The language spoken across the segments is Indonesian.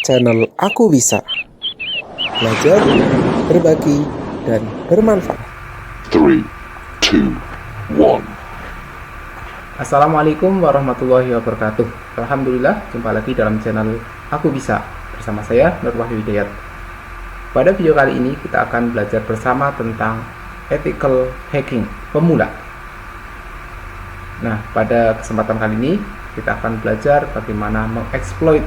channel Aku Bisa. Belajar, berbagi, dan bermanfaat. 3, 2, 1. Assalamualaikum warahmatullahi wabarakatuh. Alhamdulillah, jumpa lagi dalam channel Aku Bisa bersama saya Nur Wahyu Hidayat. Pada video kali ini kita akan belajar bersama tentang ethical hacking pemula. Nah, pada kesempatan kali ini kita akan belajar bagaimana mengeksploit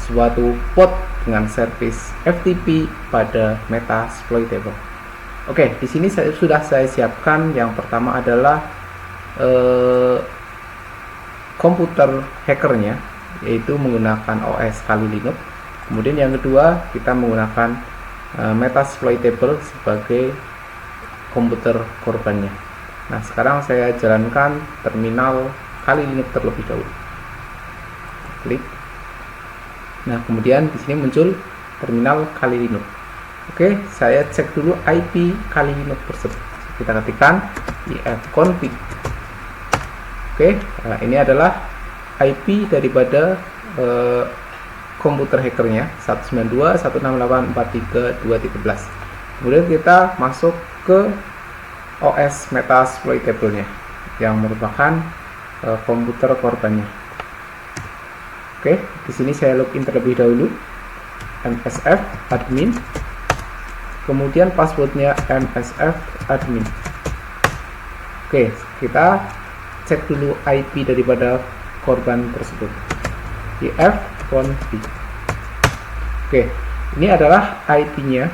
suatu bot dengan service FTP pada Metasploitable. Oke, di sini sudah saya siapkan. Yang pertama adalah komputer hackernya, yaitu menggunakan OS Kali Linux. Kemudian yang kedua, kita menggunakan Metasploitable sebagai komputer korbannya. Nah, sekarang saya jalankan terminal Kali Linux terlebih dahulu. Klik. Nah, kemudian di sini muncul terminal Kali Linux. Oke, saya cek dulu IP Kali Linux tersebut. Kita ketikkan ifconfig. Oke, nah ini adalah IP daripada komputer hackernya 192.168.43.213. Kemudian kita masuk ke OS Metasploitable-nya yang merupakan komputer korbannya. Oke, di sini saya login terlebih dahulu, msf admin, kemudian passwordnya msf admin. Oke, kita cek dulu IP daripada korban tersebut, ifconfig. Oke, ini adalah IP-nya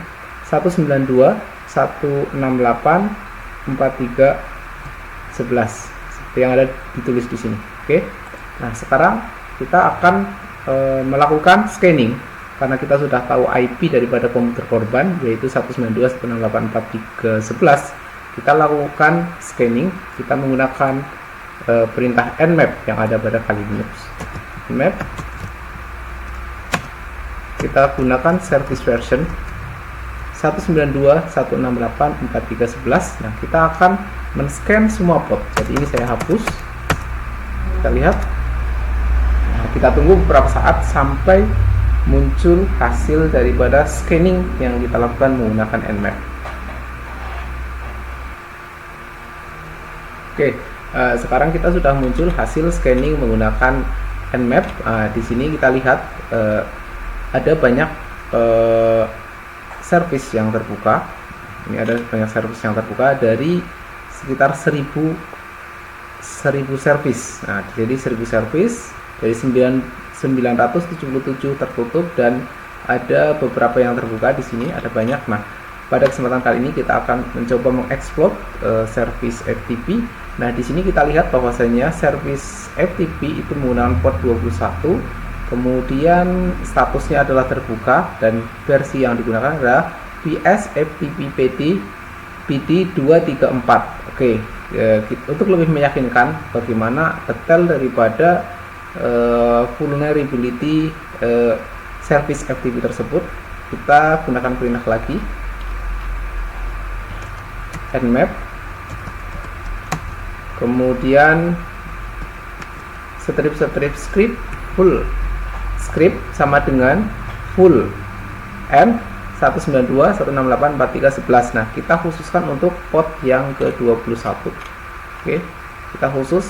192.168.43.11 seperti yang ada ditulis di sini. Oke, nah sekarang kita akan melakukan scanning karena kita sudah tahu IP daripada komputer korban, yaitu 192.168.43.11. Kita lakukan scanning, kita menggunakan perintah nmap yang ada pada Kali Linux. Nmap, kita gunakan service version 192.168.43.11. Nah, kita akan men-scan semua port. Jadi ini saya hapus. Kita lihat. Nah, kita tunggu beberapa saat sampai muncul hasil daripada scanning yang kita lakukan menggunakan nmap. Oke, sekarang kita sudah muncul hasil scanning menggunakan nmap. Di sini kita lihat ada banyak service yang terbuka. Ini ada banyak service yang terbuka dari sekitar 1000 service. Nah, jadi 1000 service dari 977 tertutup dan ada beberapa yang terbuka di sini, ada banyak. Nah, pada kesempatan kali ini kita akan mencoba mengeksploit service FTP. Nah, di sini kita lihat bahwasanya service FTP itu menggunakan port 21, kemudian statusnya adalah terbuka dan versi yang digunakan adalah PS FTP PD 234. Oke, untuk lebih meyakinkan bagaimana detail daripada vulnerability service FTP tersebut, kita gunakan perintah lagi nmap, kemudian strip script full script sama dengan full m 192.168.43.11. Nah, kita khususkan untuk port yang ke-21. Oke, kita khusus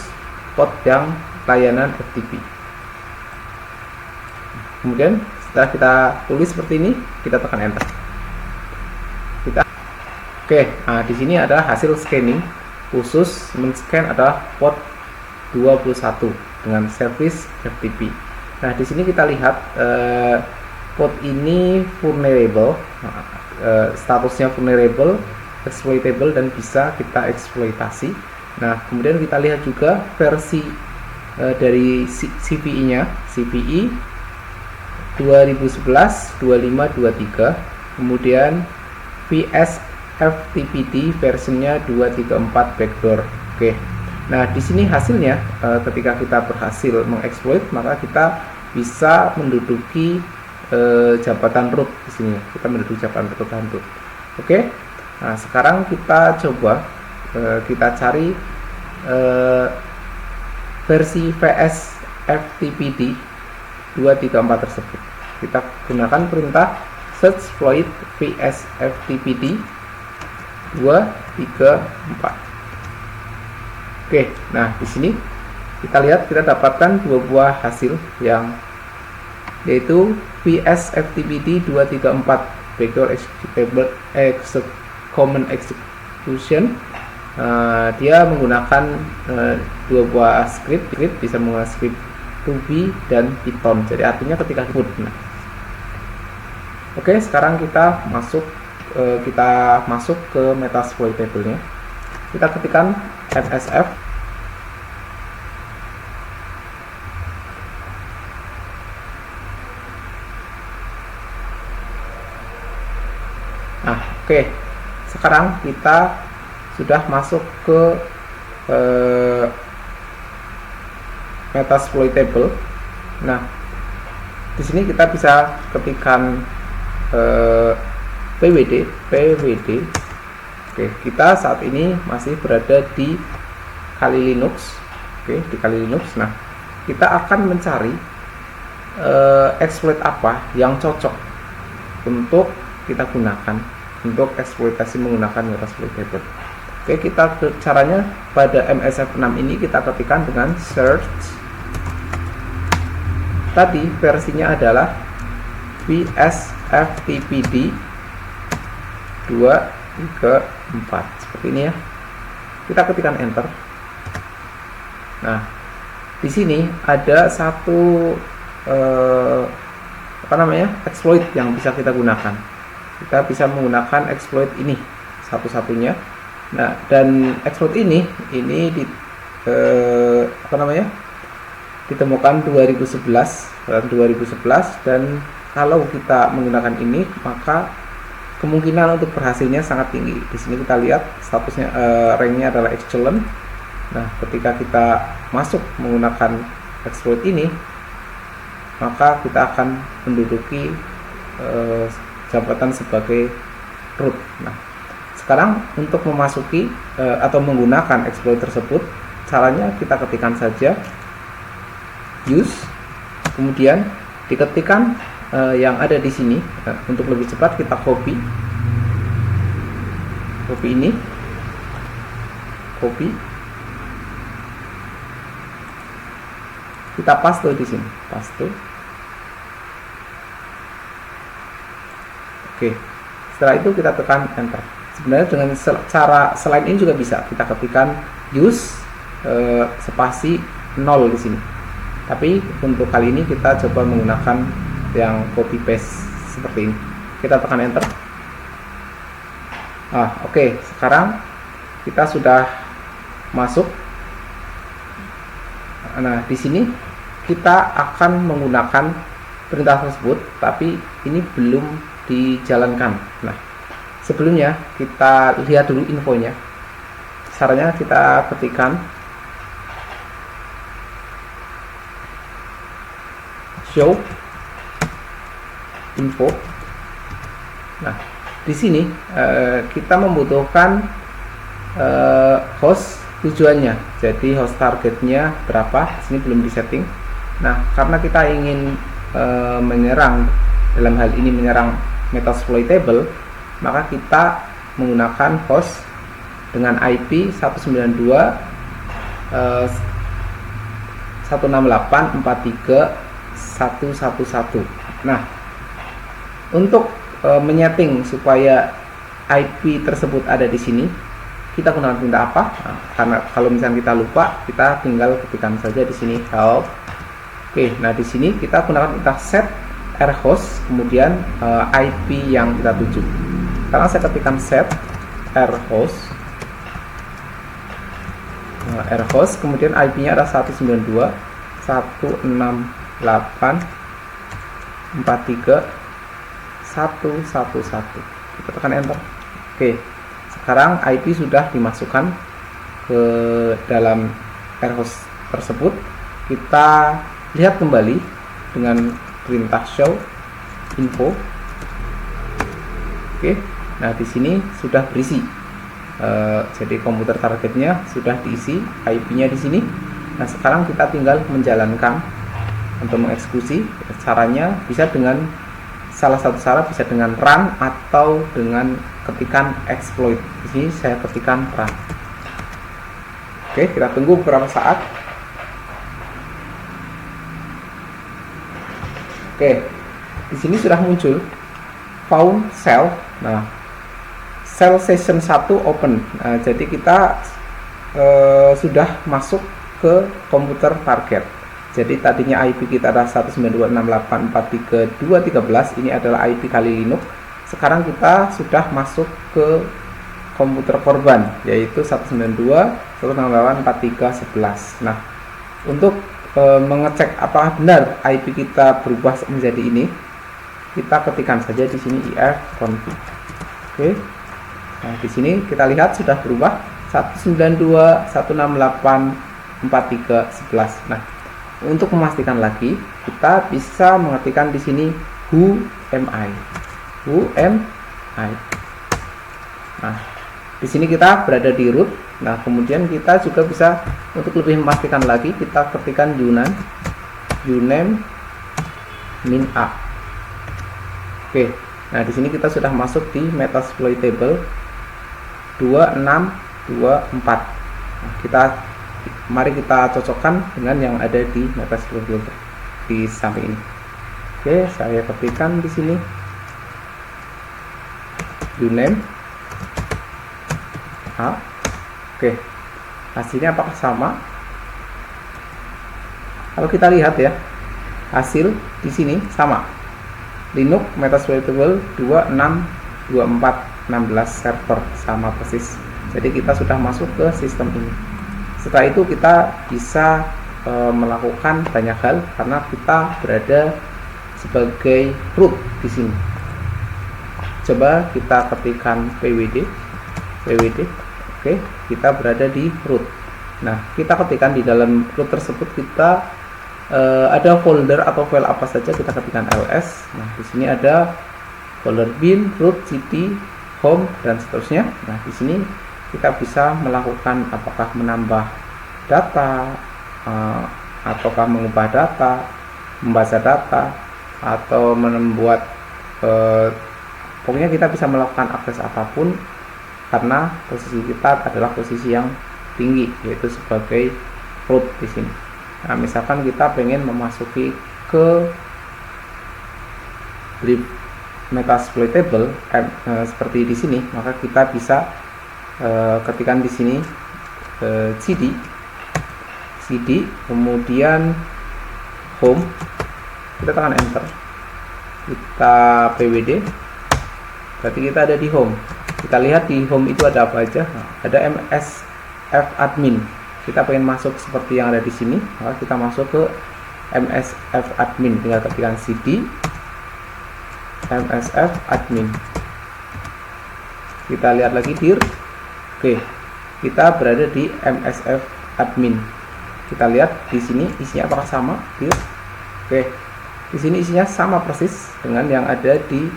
port yang layanan FTP. Kemudian setelah kita tulis seperti ini, kita tekan enter. Oke, nah di sini adalah hasil scanning khusus men-scan adalah port 21 dengan service FTP. Nah, di sini kita lihat port ini vulnerable, statusnya vulnerable, exploitable, dan bisa kita eksploitasi. Nah, kemudian kita lihat juga versi dari CVE-nya, CVE 2011 2523, kemudian PS FTPD versinya 234 backdoor. Oke. Nah, di sini hasilnya ketika kita berhasil mengeksploit, maka kita bisa menduduki jabatan root di sini. Kita menduduki jabatan root. Oke. Nah, sekarang kita coba kita cari versi VS FTPD 234 tersebut. Kita gunakan perintah search exploit vsftpd 234. Oke, nah di sini kita lihat kita dapatkan dua buah hasil yang yaitu vsftpd 234 backdoor executable common execution. Dia menggunakan dua buah script bisa menggunakan script Ruby dan Python. Jadi artinya ketika input. Oke, sekarang kita masuk ke Metasploit table-nya. Kita ketikkan msf oke. Sekarang kita sudah masuk ke Metasploit table. Nah, di sini kita bisa ketikkan pwd. Oke, kita saat ini masih berada di Kali Linux. Oke, di Kali Linux. Nah, kita akan mencari exploit apa yang cocok untuk kita gunakan untuk eksploitasi menggunakan Metasploit table. Oke, caranya pada MSF6 ini kita ketikkan dengan search. Tadi versinya adalah vsftpd 234 seperti ini ya. Kita ketikkan enter. Nah, di sini ada satu exploit yang bisa kita gunakan. Kita bisa menggunakan exploit ini satu-satunya. Nah, dan exploit ini ditemukan 2011 dan kalau kita menggunakan ini maka kemungkinan untuk berhasilnya sangat tinggi. Di sini kita lihat statusnya ranknya adalah excellent. Nah, ketika kita masuk menggunakan exploit ini maka kita akan menduduki jabatan sebagai root. Nah, sekarang untuk memasuki atau menggunakan exploit tersebut, caranya kita ketikkan saja use, kemudian diketikkan yang ada di sini. Untuk lebih cepat kita copy ini, kita paste di sini, paste. Oke, setelah itu kita tekan enter. Sebenarnya dengan cara selain ini juga bisa kita ketikkan use spasi 0 di sini. Tapi untuk kali ini kita coba menggunakan yang copy paste seperti ini. Kita tekan enter. Oke, sekarang kita sudah masuk. Nah, di sini kita akan menggunakan perintah tersebut, tapi ini belum dijalankan. Nah, sebelumnya kita lihat dulu infonya. Caranya kita ketikkan show info. Nah, di sini kita membutuhkan host tujuannya. Jadi host targetnya berapa? Di sini belum disetting. Nah, karena kita ingin menyerang, dalam hal ini menyerang Metasploit table, maka kita menggunakan host dengan IP 192.168.43.111. Nah, untuk menyeting supaya IP tersebut ada di sini, kita gunakan perintah apa? Nah, karena kalau misalnya kita lupa, kita tinggal ketikkan saja di sini help. Oke, nah di sini kita gunakan perintah set rhost, kemudian IP yang kita tuju. Sekarang saya ketikkan set rhost, kemudian IP-nya adalah 192.168.43.111. Kita tekan enter. Oke, sekarang IP sudah dimasukkan ke dalam rhost tersebut. Kita lihat kembali dengan perintah show info. Oke, nah di sini sudah berisi. Jadi komputer targetnya sudah diisi, IP-nya di sini. Nah, sekarang kita tinggal menjalankan untuk mengeksekusi. Caranya bisa dengan salah satu cara bisa dengan run atau dengan ketikan exploit. Di sini saya ketikan run. Oke, kita tunggu beberapa saat. Oke, di sini sudah muncul found cell. Nah, cell session 1 open. Nah, jadi kita sudah masuk ke komputer target. Jadi tadinya IP kita adalah 192.68.43.213. Ini adalah IP Kali Linux. Sekarang kita sudah masuk ke komputer korban, yaitu 192.168.43.11. Nah, untuk mengecek apakah benar IP kita berubah menjadi ini, kita ketikkan saja di sini ifconfig. Oke. Nah, di sini kita lihat sudah berubah 192.168.43.11. Nah, untuk memastikan lagi, kita bisa mengetikkan di sini who am I. Nah, di sini kita berada di root. Nah, kemudian kita juga bisa untuk lebih memastikan lagi, kita ketikkan uname min a. Oke. Nah, di sini kita sudah masuk di Metasploit table 2624. Nah, mari kita cocokkan dengan yang ada di Metasploit table di samping ini. Oke, saya ketikkan di sini uname a. Oke, hasilnya apakah sama? Kalau kita lihat ya, hasil di sini sama. Linux Metasploitable 262416 server sama persis. Jadi kita sudah masuk ke sistem ini. Setelah itu kita bisa melakukan banyak hal karena kita berada sebagai root di sini. Coba kita ketikkan pwd. Oke, kita berada di root. Nah, kita ketikkan di dalam root tersebut kita ada folder atau file apa saja, kita ketikkan ls. Nah, di sini ada folder bin, root, cd, home, dan seterusnya. Nah, di sini kita bisa melakukan apakah menambah data, ataukah mengubah data, membaca data, atau membuat pokoknya kita bisa melakukan akses apapun karena posisi kita adalah posisi yang tinggi, yaitu sebagai root di sini. Nah, misalkan kita pengen memasuki ke Metasploitable seperti di sini, maka kita bisa ketikkan di sini cd, kemudian home, kita tekan enter, kita pwd, berarti kita ada di home. Kita lihat di home itu ada apa aja. Nah, ada msf admin. Kita pengen masuk seperti yang ada di sini, maka kita masuk ke msf admin. Tinggal ketikkan cd msf admin. Kita lihat lagi dir. Oke, kita berada di msf admin. Kita lihat di sini isinya apakah sama dir. Oke, di sini isinya sama persis dengan yang ada di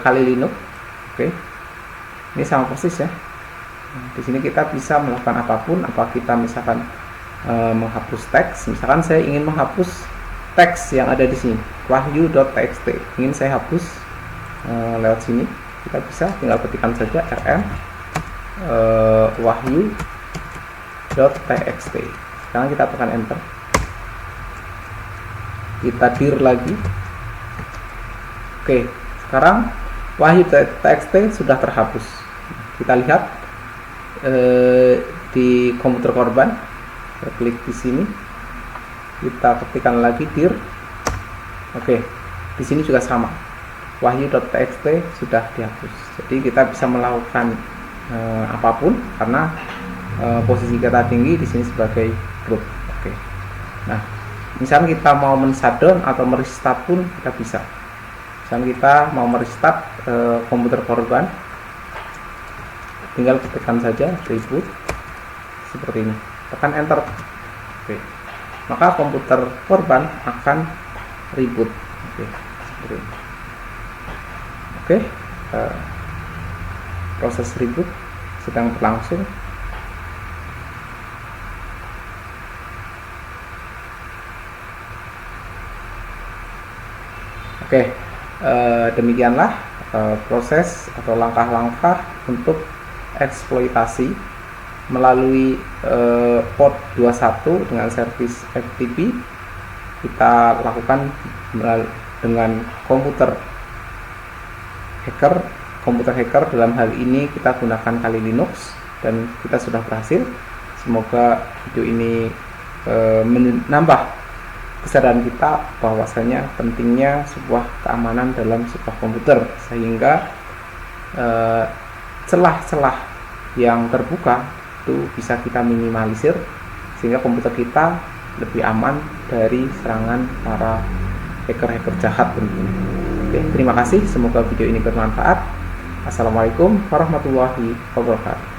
Kali Linux. Oke, ini sama persis ya. Nah, di sini kita bisa melakukan apapun. Apa kita misalkan menghapus teks, misalkan saya ingin menghapus teks yang ada di sini, wahyu.txt, ingin saya hapus lewat sini, kita bisa tinggal ketikkan saja rm wahyu.txt. Sekarang kita tekan enter, kita dir lagi. Oke, sekarang wahyu.txt sudah terhapus. Kita lihat di komputer korban, kita klik di sini, kita ketikkan lagi dir. Oke, di sini juga sama, wahyu.txt sudah dihapus. Jadi kita bisa melakukan apapun karena posisi kita tinggi di sini sebagai root. Oke, nah misalnya kita mau men-shutdown atau merestart pun kita bisa. Misalnya kita mau merestart komputer korban, tinggal ketikkan saja reboot seperti ini, tekan enter. Oke, maka komputer korban akan reboot. Oke, seperti ini. Oke, proses reboot sedang berlangsung. Oke, demikianlah proses atau langkah-langkah untuk eksploitasi melalui port 21 dengan service FTP. Kita lakukan dengan komputer hacker. Dalam hal ini kita gunakan Kali Linux dan kita sudah berhasil. Semoga video ini menambah kesadaran kita bahwasanya pentingnya sebuah keamanan dalam sebuah komputer, sehingga celah-celah yang terbuka itu bisa kita minimalisir sehingga komputer kita lebih aman dari serangan para hacker-hacker jahat tentunya. Oke, terima kasih, semoga video ini bermanfaat. Assalamualaikum warahmatullahi wabarakatuh.